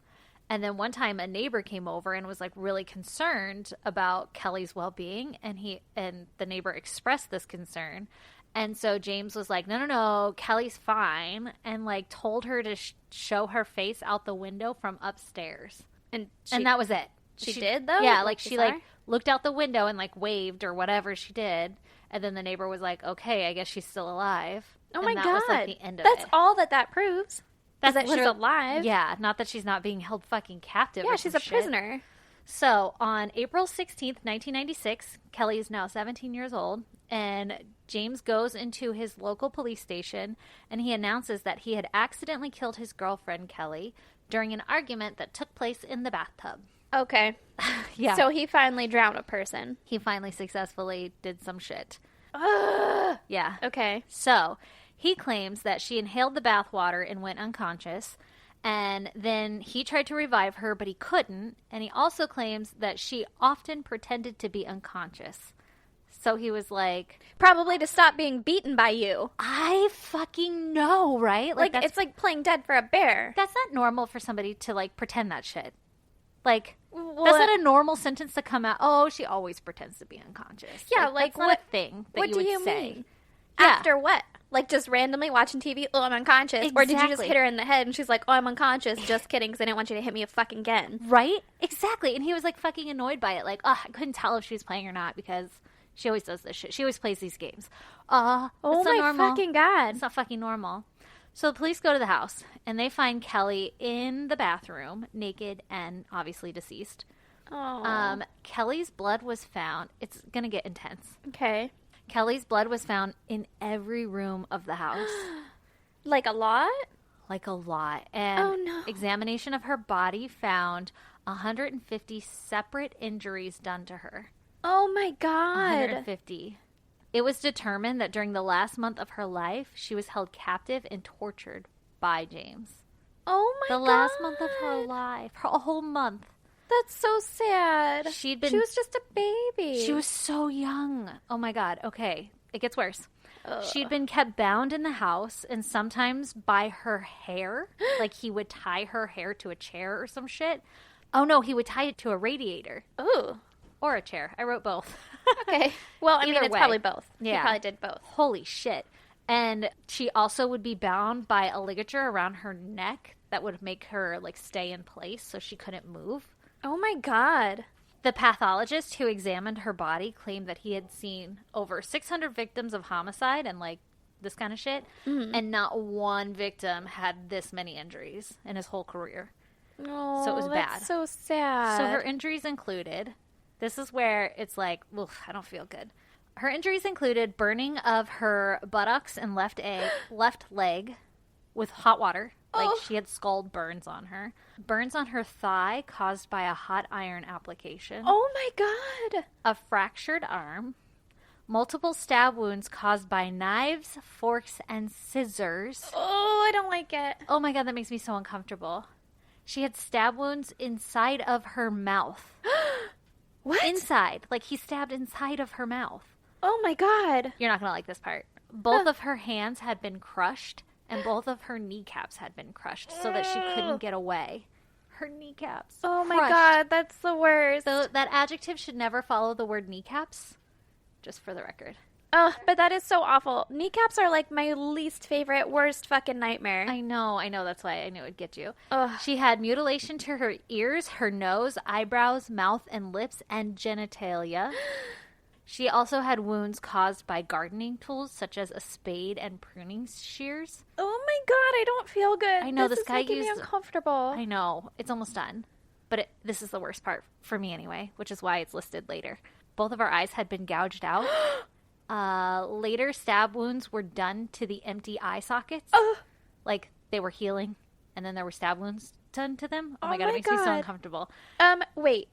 And then one time a neighbor came over and was like really concerned about Kelly's well-being and the neighbor expressed this concern. And so James was like, no, Kelly's Mm-hmm. fine. And like told her to show her face out the window from upstairs. And And that was it. She did, though? Yeah, Like, like she she saw like her? looked out the window and like waved or whatever she did. And then the neighbor was like, okay, I guess she's still alive. Oh And my that God. was like the end of That's it. all that proves. That's that she's alive. Yeah, not that she's not being held fucking captive. Yeah, she's a prisoner. So, on April 16th, 1996, Kelly is now 17 years old, and James goes into his local police station, and he announces that he had accidentally killed his girlfriend, Kelly, during an argument that took place in the bathtub. Okay. Yeah. So he finally drowned a person. He finally successfully did some shit. Yeah. Okay. So, he claims that she inhaled the bathwater and went unconscious, and then he tried to revive her, but he couldn't, and he also claims that she often pretended to be unconscious. So he was like... Probably to stop being beaten by you. I fucking know, right? Like it's like playing dead for a bear. That's not normal for somebody to, like, pretend that shit. Like, that's not a normal sentence to come out. Oh, she always pretends to be unconscious. Yeah, like that's not a thing that what you would do you say. Mean? Yeah. After what? Like, just randomly watching TV? Oh, I'm unconscious. Exactly. Or did you just hit her in the head and she's like, oh, I'm unconscious. Just kidding, because I didn't want you to hit me fucking again. Right? Exactly. And he was, like, fucking annoyed by it. Like, I couldn't tell if she was playing or not because she always does this shit. She always plays these games. Oh, my normal. fucking God. It's not fucking normal. So the police go to the house, and they find Kelly in the bathroom, naked and obviously deceased. Oh. Kelly's blood was found. It's going to get intense. Okay. Kelly's blood was found in every room of the house. Like a lot? Like a lot. And oh, no. examination of her body found 150 separate injuries done to her. Oh, my God. 150. It was determined that during the last month of her life, she was held captive and tortured by James. Oh, my God. The last month of her life. A whole month. That's so sad. She was just a baby. She was so young. Oh my God. Okay. It gets worse. She'd been kept bound in the house and sometimes by her hair. Like he would tie her hair to a chair or some shit. Oh no, he would tie it to a radiator. Ooh. Or a chair. I wrote both. Okay. Well, I mean, it's probably both. Yeah. He probably did both. Holy shit. And she also would be bound by a ligature around her neck that would make her like stay in place so she couldn't move. Oh my God. The pathologist who examined her body claimed that he had seen over 600 victims of homicide and like this kind of shit, and not one victim had this many injuries in his whole career. Oh, so it was that's bad. So sad. So her injuries included, this is where it's like, oof, I don't feel good. Her injuries included burning of her buttocks and left leg with hot water. Like she had scald burns on her. Burns on her thigh caused by a hot iron application. Oh my God. A fractured arm. Multiple stab wounds caused by knives, forks, and scissors. Oh, I don't like it. Oh my God, that makes me so uncomfortable. She had stab wounds inside of her mouth. What? Inside. Like he stabbed inside of her mouth. Oh my God. You're not going to like this part. Both of her hands had been crushed. And both of her kneecaps had been crushed so that she couldn't get away. Her kneecaps. Oh my God, that's the worst. So that adjective should never follow the word kneecaps, just for the record. Oh, but that is so awful. Kneecaps are like my least favorite, worst fucking nightmare. I know. That's why I knew it'd get you. Ugh. She had mutilation to her ears, her nose, eyebrows, mouth, and lips, and genitalia. She also had wounds caused by gardening tools, such as a spade and pruning shears. Oh my God, I don't feel good. I know, this is guy making me used... uncomfortable. I know. It's almost done. But this is the worst part for me anyway, which is why it's listed later. Both of her eyes had been gouged out. Later stab wounds were done to the empty eye sockets. Like they were healing, and then there were stab wounds done to them. Oh my God, it makes me so uncomfortable. Wait.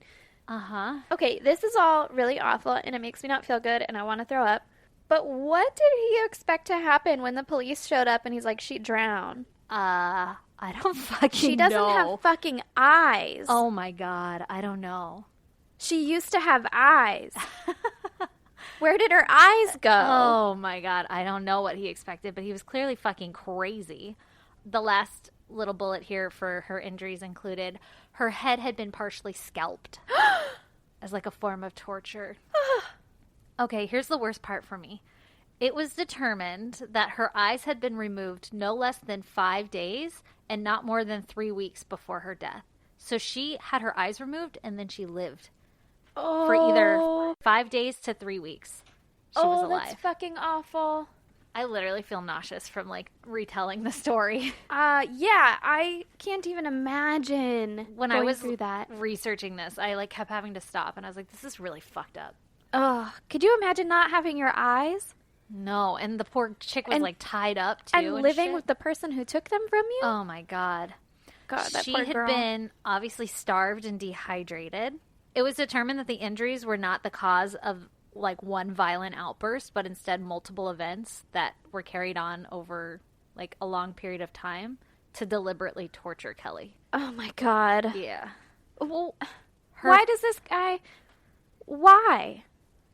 Uh-huh. Okay, this is all really awful, and it makes me not feel good, and I want to throw up. But what did he expect to happen when the police showed up and he's like, she drowned? I don't fucking know. She doesn't have fucking eyes. Oh my God, I don't know. She used to have eyes. Where did her eyes go? Oh my God, I don't know what he expected, but he was clearly fucking crazy. The last little bullet here for her injuries included her head had been partially scalped as like a form of torture. Okay, here's the worst part for me. It was determined that her eyes had been removed no less than 5 days and not more than 3 weeks before her death. So she had her eyes removed and then she lived for either 5 days to 3 weeks. She was alive. That's fucking awful. I literally feel nauseous from, like, retelling the story. Yeah, I can't even imagine When going I was through that. researching this, I, like, kept having to stop, and I was like, this is really fucked up. Ugh, could you imagine not having your eyes? No, and the poor chick was, And- like, tied up, too. And living shit. with the person who took them from you? Oh, my God. God, that She poor had girl. been obviously starved and dehydrated. It was determined that the injuries were not the cause of like one violent outburst, but instead multiple events that were carried on over like a long period of time to deliberately torture Kelly. Oh my God. Yeah. Well, why does this guy... Why?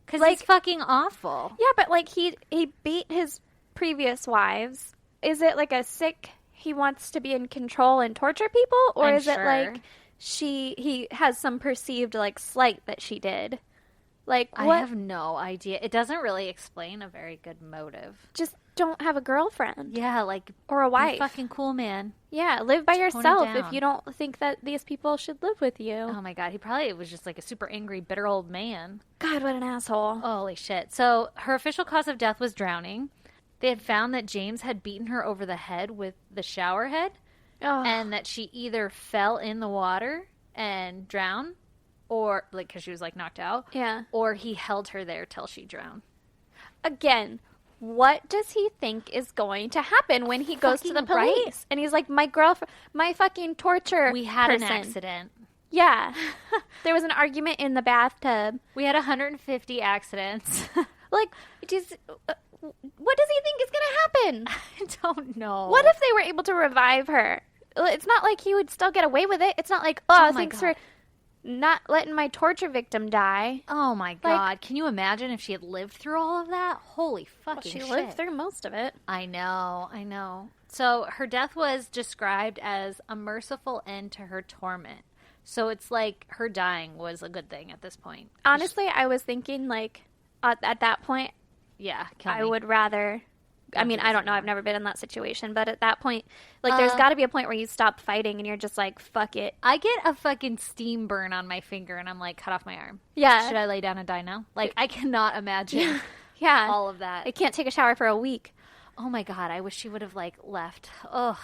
Because Like- it's fucking awful. Yeah, but like he beat his previous wives. Is it like a sick... He wants to be in control and torture people? Or I'm is it sure. like he has some perceived like slight that she did? Like I what? have no idea. It doesn't really explain a very good motive. Just don't have a girlfriend Yeah, like or a be wife. fucking cool, man. Yeah, live by Tone it yourself if down. you don't think that these people should live with you. Oh my God, he probably was just like a super angry, bitter old man. God, what an asshole. Holy shit. So her official cause of death was drowning. They had found that James had beaten her over the head with the shower head Ugh. and that she either fell in the water and drowned or like because she was like knocked out Yeah. or he held her there till she drowned. Again, what does he think is going to happen when he goes to the Fucking right. police? And he's like, my girlfriend, my fucking torture We had person. an accident. Yeah. There was an argument in the bathtub. We had 150 accidents. Like, just, what does he think is going to happen? I don't know. What if they were able to revive her? It's not like he would still get away with it. It's not like, oh, Oh my thanks God. for not letting my torture victim die. Oh my God. Can you imagine if she had lived through all of that? Holy fucking She shit. lived through most of it. I know. So her death was described as a merciful end to her torment. So it's like her dying was a good thing at this point. Honestly, I was thinking, like, at that point, Yeah, kill I me. would rather. I mean, do I this don't know. I've never been in that situation, but at that point, like, there's got to be a point where you stop fighting and you're just like, fuck it. I get a fucking steam burn on my finger and I'm like, cut off my arm. Yeah. Should I lay down and die now? Like, I cannot imagine Yeah. all of that. I can't take a shower for a week. Oh my God, I wish she would have, like, left. Oh,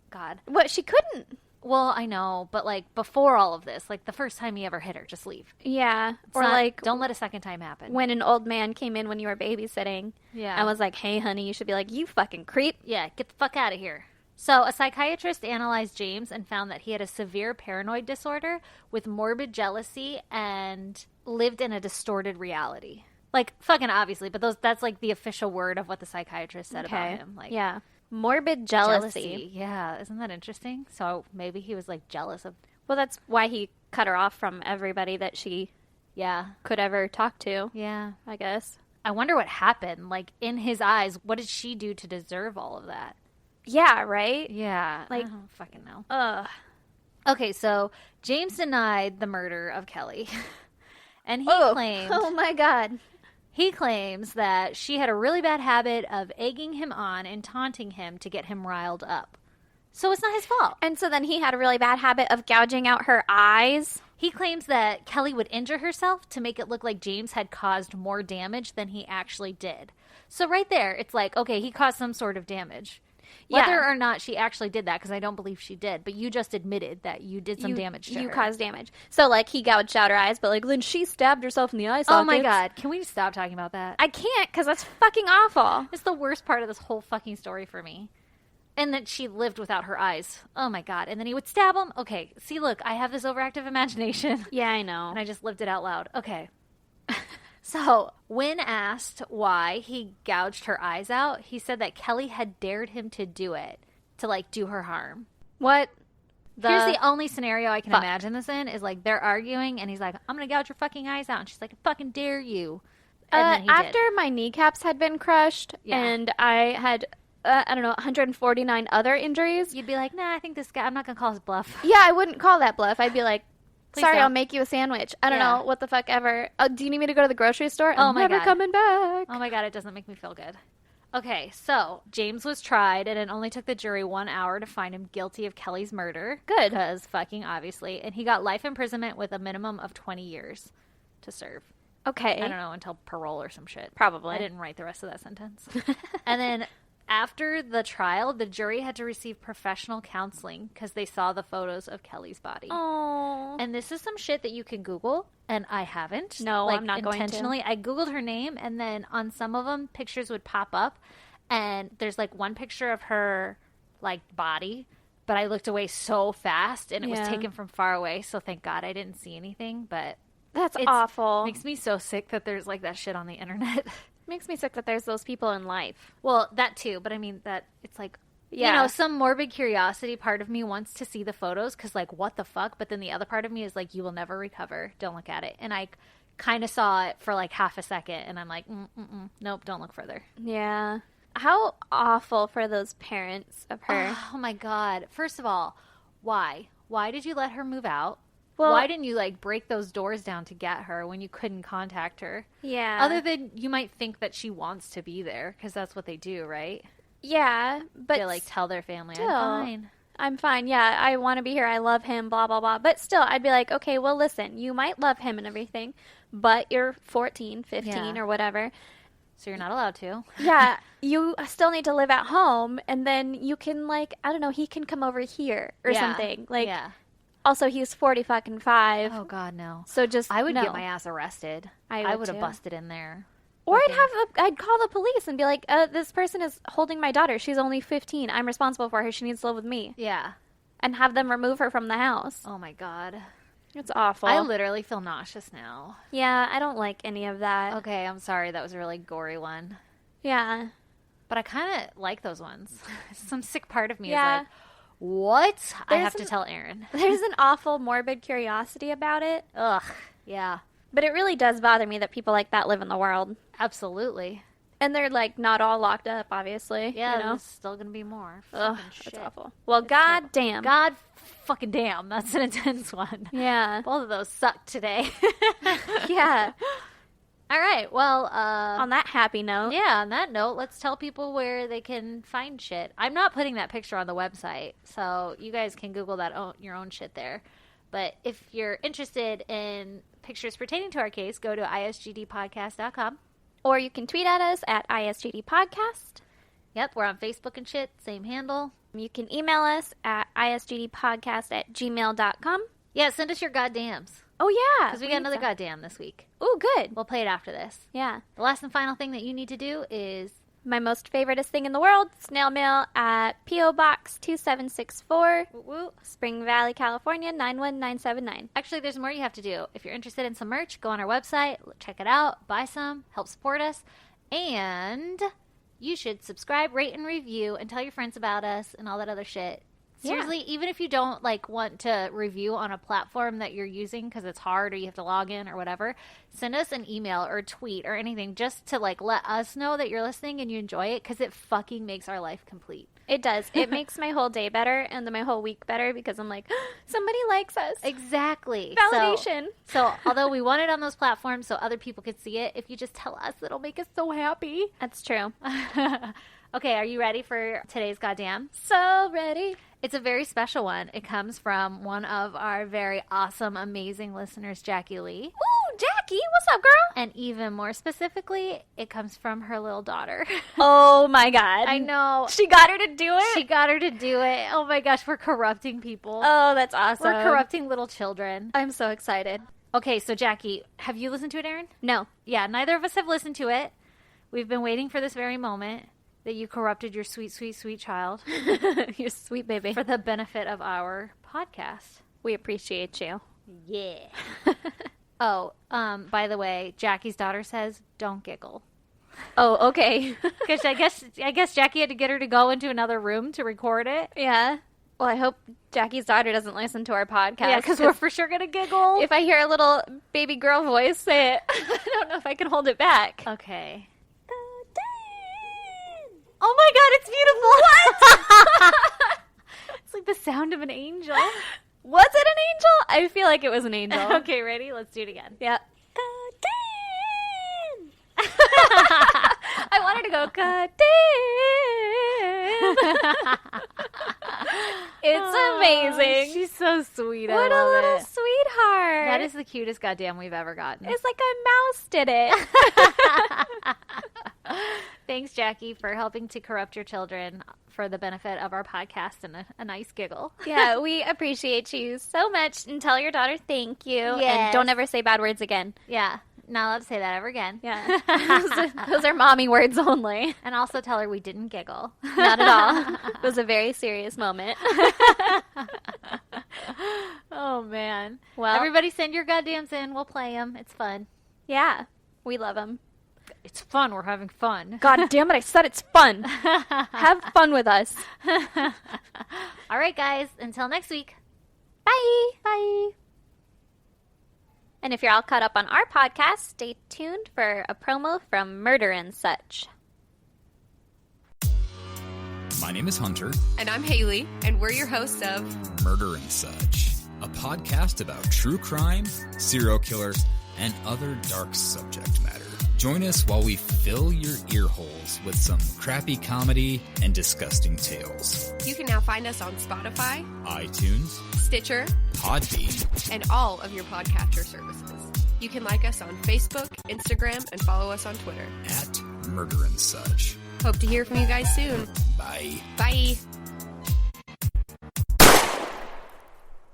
God. What? She couldn't. Well, I know, but, like, before all of this, like, the first time he ever hit her, just leave. Yeah. It's Or not- like don't let a second time happen. when an old man came in when you were babysitting. Yeah. And was like, hey, honey, you should be like, you fucking creep. Yeah, get the fuck out of here. So, a psychiatrist analyzed James and found that he had a severe paranoid disorder with morbid jealousy and lived in a distorted reality. Like, fucking obviously, but that's like the official word of what the psychiatrist said about him. Like, yeah. Morbid jealousy. Yeah, isn't that interesting? So, maybe he was like jealous of. Well, that's why he cut her off from everybody that she Yeah, could ever talk to, yeah. I guess. I wonder what happened. Like, in his eyes, what did she do to deserve all of that? Yeah, right? Yeah, Like- I don't fucking know. Ugh. Okay, so James denied the murder of Kelly. And he claimed Oh my God. he claims that she had a really bad habit of egging him on and taunting him to get him riled up. So it's not his fault. And so then he had a really bad habit of gouging out her eyes. He claims that Kelly would injure herself to make it look like James had caused more damage than he actually did. So right there, it's like, okay, he caused some sort of damage. Yeah. Whether or not she actually did that, because I don't believe she did, but you just admitted that you did some damage to You her. caused damage. So, like, he gouged out her eyes, but, like, then she stabbed herself in the eye Oh my sockets. God, can we stop talking about that? I can't, because that's fucking awful. It's the worst part of this whole fucking story for me. And that she lived without her eyes. Oh my God. And then he would stab him. Okay, see, look, I have this overactive imagination. Yeah, I know. And I just lived it out loud. Okay. So, when asked why he gouged her eyes out, he said that Kelly had dared him to do it, to like do her harm. What? Here's the only scenario I can fuck? imagine this in is like they're arguing and he's like, I'm going to gouge your fucking eyes out. And she's like, I fucking dare you. And then he after did. my kneecaps had been crushed Yeah. and I had, I don't know, 149 other injuries. You'd be like, nah, I think this guy, I'm not going to call his bluff. Yeah, I wouldn't call that bluff. I'd be like, Please sorry, don't. I'll make you a sandwich. I don't Yeah. know, what the fuck ever. Do you need me to go to the grocery store? Oh I'm my never God. coming back. Oh my God, it doesn't make me feel good. Okay, so James was tried, and it only took the jury 1 hour to find him guilty of Kelly's murder. Good. Because fucking obviously. And he got life imprisonment with a minimum of 20 years to serve. Okay. I don't know, until parole or some shit. Probably. I didn't write the rest of that sentence. And then after the trial, the jury had to receive professional counseling because they saw the photos of Kelly's body. Oh. And this is some shit that you can Google, and I haven't. No, I'm not going to. Intentionally. I Googled her name, and then on some of them, pictures would pop up, and there's like one picture of her like body, but I looked away so fast, and it was taken from far away, so thank God I didn't see anything, but... That's awful. It makes me so sick that there's like that shit on the internet. Makes me sick that there's those people in life. Well, that too, but I mean that it's like, Yeah. you know, some morbid curiosity part of me wants to see the photos because like, what the fuck? But then the other part of me is like, you will never recover. Don't look at it. And I kind of saw it for like half a second and I'm like, nope, don't look further. Yeah. How awful for those parents of her. Oh my God. First of all, why? Why did you let her move out? Well, why didn't you like break those doors down to get her when you couldn't contact her? Yeah. Other than you might think that she wants to be there because that's what they do, right? Yeah, but They like tell their family, still, I'm fine. I'm fine. Yeah, I want to be here. I love him, blah, blah, blah. But still, I'd be like, okay, well, listen, you might love him and everything, but you're 14, 15 or whatever. So you're not allowed to. Yeah, you still need to live at home, and then you can, like, I don't know, he can come over here or something. Like, also, he's 45. Oh, God, no. So just, I would no. get my ass arrested. I would have too. busted in there. Or I'd call the police and be like, this person is holding my daughter. She's only 15. I'm responsible for her. She needs to live with me. Yeah. And have them remove her from the house. Oh, my God. It's awful. I literally feel nauseous now. Yeah, I don't like any of that. Okay, I'm sorry. That was a really gory one. Yeah. But I kind of like those ones. Some sick part of me is Yeah. like, what? I have to an- tell Aaron. There's an awful morbid curiosity about it. Ugh. Yeah. But it really does bother me that people like that live in the world. Absolutely. And they're, like, not all locked up, obviously. Yeah, you know? there's still going to be more. Ugh, Fucking shit. that's awful. Well, god damn. God fucking damn. That's an intense one. Yeah. Both of those sucked today. Yeah. All right. Well, On that happy note. yeah, on that note, let's tell people where they can find shit. I'm not putting that picture on the website, so you guys can Google that your own shit there. But if you're interested in pictures pertaining to our case, go to isgdpodcast.com. Or you can tweet at us at ISGD Podcast. Yep, we're on Facebook and shit. Same handle. You can email us at isgdpodcast@gmail.com. Yeah, send us your goddams. Oh, yeah. Because we got another goddamn this week. Oh, good. We'll play it after this. Yeah. The last and final thing that you need to do is... My most favoriteest thing in the world, snail mail at P.O. Box 2764, Spring Valley, California, 91979. Actually, there's more you have to do. If you're interested in some merch, go on our website, check it out, buy some, help support us, and you should subscribe, rate, and review, and tell your friends about us and all that other shit. Seriously, even if you don't like want to review on a platform that you're using because it's hard or you have to log in or whatever, send us an email or tweet or anything just to like let us know that you're listening and you enjoy it because it fucking makes our life complete. It does. It makes my whole day better and then my whole week better because I'm like, somebody likes us. Exactly. Validation. So although we want it on those platforms so other people could see it, if you just tell us, it'll make us so happy. That's true. Okay, are you ready for today's goddamn? So ready. It's a very special one. It comes from one of our very awesome, amazing listeners, Jackie Lee. Ooh, Jackie, what's up, girl? And even more specifically, it comes from her little daughter. Oh my god. I know. She got her to do it? She got her to do it. Oh my gosh, we're corrupting people. Oh, that's awesome. We're corrupting little children. I'm so excited. Okay, so Jackie, have you listened to it, Aaron? No. Yeah, neither of us have listened to it. We've been waiting for this very moment that you corrupted your sweet, sweet, sweet child. You're sweet, baby. For the benefit of our podcast. We appreciate you. Yeah. Oh, by the way, Jackie's daughter says, don't giggle. Oh, okay. Because I guess Jackie had to get her to go into another room to record it. Yeah. Well, I hope Jackie's daughter doesn't listen to our podcast. Yeah, because we're for sure going to giggle. If I hear a little baby girl voice say it, I don't know if I can hold it back. Okay. Oh my god, it's beautiful! What? It's like the sound of an angel. Was it an angel? I feel like it was an angel. Okay, ready? Let's do it again. Yeah. I wanted to go, It's amazing. She's so sweet. What a little sweetheart. That is the cutest goddamn we've ever gotten. It's like a mouse did it. Thanks, Jackie, for helping to corrupt your children for the benefit of our podcast and a nice giggle. Yeah, we appreciate you so much. And tell your daughter thank you. Yes. And don't ever say bad words again. Yeah, not allowed to say that ever again. Yeah. Those are mommy words only. And also tell her we didn't giggle. Not at all. It was a very serious moment. Oh, man. Well, everybody send your goddams in. We'll play them. It's fun. Yeah, we love them. It's fun. We're having fun. God damn it, I said it's fun. Have fun with us. All right, guys. Until next week. Bye. Bye. And if you're all caught up on our podcast, stay tuned for a promo from Murder and Such. My name is Hunter. And I'm Haley, and we're your hosts of Murder and Such, a podcast about true crime, serial killers, and other dark subject matter. Join us while we fill your ear holes with some crappy comedy and disgusting tales. You can now find us on Spotify, iTunes, Stitcher, Podbean, and all of your podcatcher services. You can like us on Facebook, Instagram, and follow us on Twitter. at Murder and Such. Hope to hear from you guys soon. Bye. Bye.